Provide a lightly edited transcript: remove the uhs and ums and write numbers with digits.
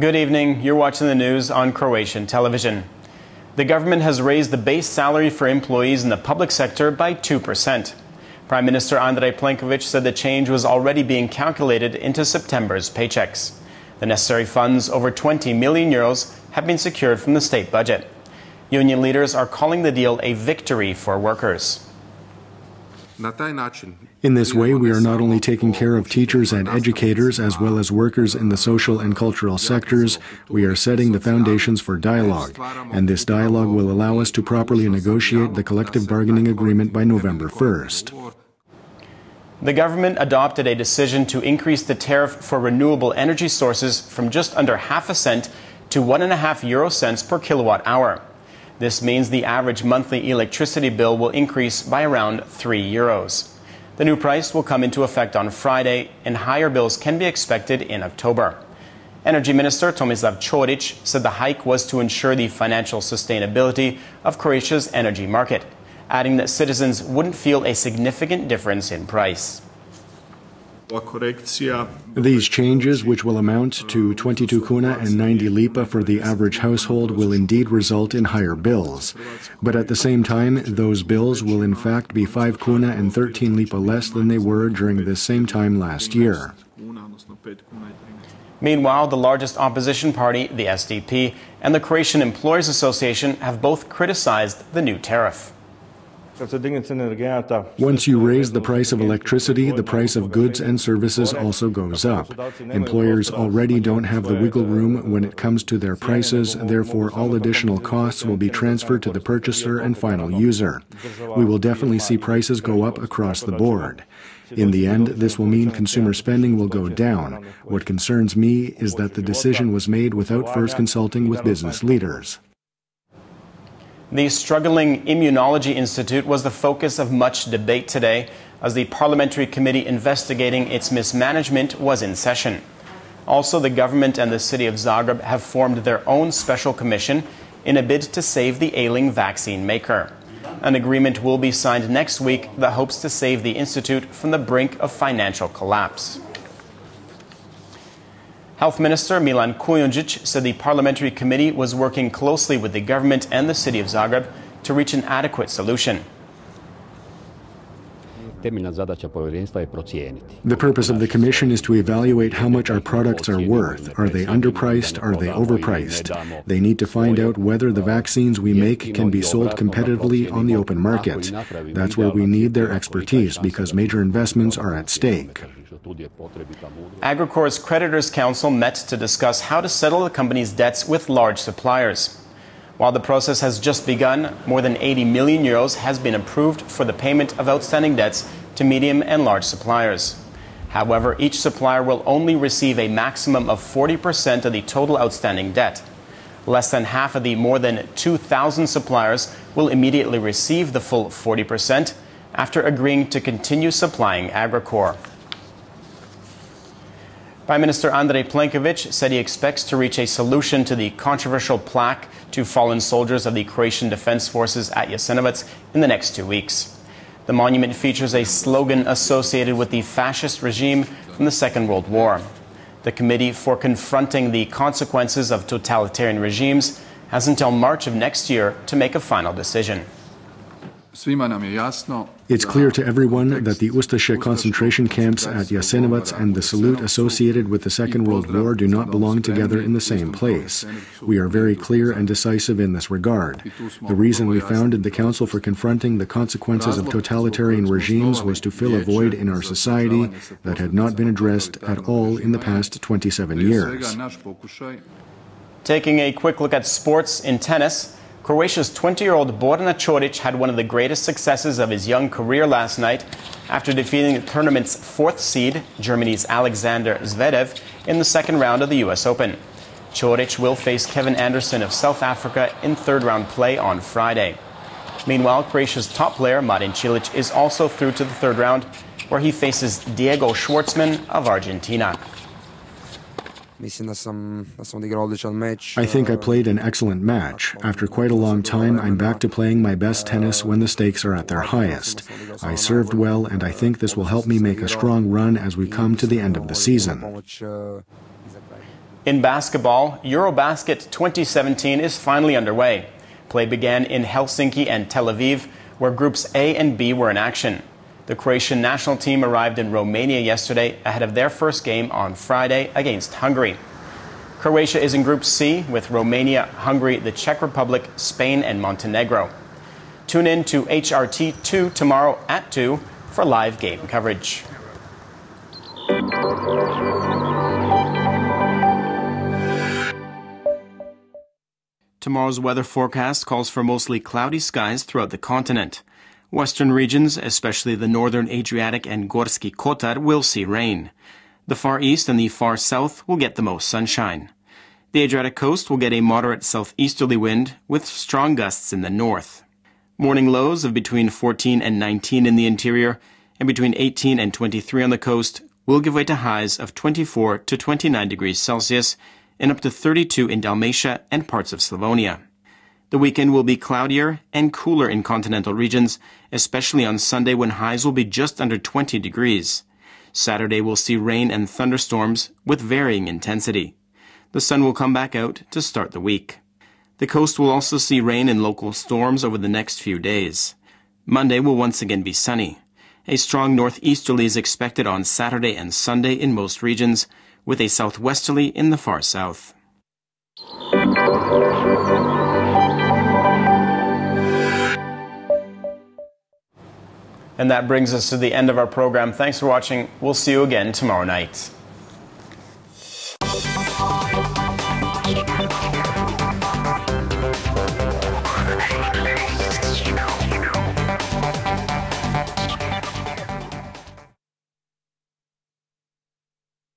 Good evening. You're watching the news on Croatian television. The government has raised the base salary for employees in the public sector by 2%. Prime Minister Andrej Plenković said the change was already being calculated into September's paychecks. The necessary funds, over 20 million euros, have been secured from the state budget. Union leaders are calling the deal a victory for workers. In this way, we are not only taking care of teachers and educators as well as workers in the social and cultural sectors, we are setting the foundations for dialogue, and this dialogue will allow us to properly negotiate the collective bargaining agreement by November 1st. The government adopted a decision to increase the tariff for renewable energy sources from just under half a cent to 1.5 euro cents per kilowatt hour. This means the average monthly electricity bill will increase by around 3 euros. The new price will come into effect on Friday, and higher bills can be expected in October. Energy Minister Tomislav Ćorić said the hike was to ensure the financial sustainability of Croatia's energy market, adding that citizens wouldn't feel a significant difference in price. These changes, which will amount to 22 kuna and 90 lipa for the average household, will indeed result in higher bills. But at the same time, those bills will in fact be 5 kuna and 13 lipa less than they were during the same time last year. Meanwhile, the largest opposition party, the SDP, and the Croatian Employers Association have both criticized the new tariff. Once you raise the price of electricity, the price of goods and services also goes up. Employers already don't have the wiggle room when it comes to their prices, therefore all additional costs will be transferred to the purchaser and final user. We will definitely see prices go up across the board. In the end, this will mean consumer spending will go down. What concerns me is that the decision was made without first consulting with business leaders. The struggling Immunology Institute was the focus of much debate today as the parliamentary committee investigating its mismanagement was in session. Also, the government and the city of Zagreb have formed their own special commission in a bid to save the ailing vaccine maker. An agreement will be signed next week that hopes to save the institute from the brink of financial collapse. Health Minister Milan Kujundžić said the parliamentary committee was working closely with the government and the city of Zagreb to reach an adequate solution. The purpose of the Commission is to evaluate how much our products are worth. Are they underpriced? Are they overpriced? They need to find out whether the vaccines we make can be sold competitively on the open market. That's where we need their expertise because major investments are at stake. Agricor's Creditors Council met to discuss how to settle the company's debts with large suppliers. While the process has just begun, more than 80 million euros has been approved for the payment of outstanding debts to medium and large suppliers. However, each supplier will only receive a maximum of 40% of the total outstanding debt. Less than half of the more than 2,000 suppliers will immediately receive the full 40% after agreeing to continue supplying Agricor. Prime Minister Andrej Plenković said he expects to reach a solution to the controversial plaque to fallen soldiers of the Croatian Defense Forces at Jasenovac in the next 2 weeks. The monument features a slogan associated with the fascist regime from the Second World War. The Committee for Confronting the Consequences of Totalitarian Regimes has until March of next year to make a final decision. It's clear to everyone that the Ustaše concentration camps at Jasenovac and the salute associated with the Second World War do not belong together in the same place. We are very clear and decisive in this regard. The reason we founded the Council for Confronting the Consequences of Totalitarian Regimes was to fill a void in our society that had not been addressed at all in the past 27 years. Taking a quick look at sports in tennis, Croatia's 20-year-old Borna Ćorić had one of the greatest successes of his young career last night after defeating the tournament's 4th seed, Germany's Alexander Zverev, in the second round of the US Open. Ćorić will face Kevin Anderson of South Africa in third-round play on Friday. Meanwhile, Croatia's top player, Marin Cilic, is also through to the third round, where he faces Diego Schwartzman of Argentina. I think I played an excellent match. After quite a long time, I'm back to playing my best tennis when the stakes are at their highest. I served well, and I think this will help me make a strong run as we come to the end of the season. In basketball, Eurobasket 2017 is finally underway. Play began in Helsinki and Tel Aviv, where Groups A and B were in action. The Croatian national team arrived in Romania yesterday ahead of their first game on Friday against Hungary. Croatia is in Group C with Romania, Hungary, the Czech Republic, Spain and Montenegro. Tune in to HRT2 tomorrow at 2 for live game coverage. Tomorrow's weather forecast calls for mostly cloudy skies throughout the continent. Western regions, especially the northern Adriatic and Gorski Kotar, will see rain. The far east and the far south will get the most sunshine. The Adriatic coast will get a moderate southeasterly wind with strong gusts in the north. Morning lows of between 14 and 19 in the interior and between 18 and 23 on the coast will give way to highs of 24 to 29 degrees Celsius and up to 32 in Dalmatia and parts of Slavonia. The weekend will be cloudier and cooler in continental regions, especially on Sunday when highs will be just under 20 degrees. Saturday will see rain and thunderstorms with varying intensity. The sun will come back out to start the week. The coast will also see rain and local storms over the next few days. Monday will once again be sunny. A strong northeasterly is expected on Saturday and Sunday in most regions, with a southwesterly in the far south. And that brings us to the end of our program. Thanks for watching. We'll see you again tomorrow night.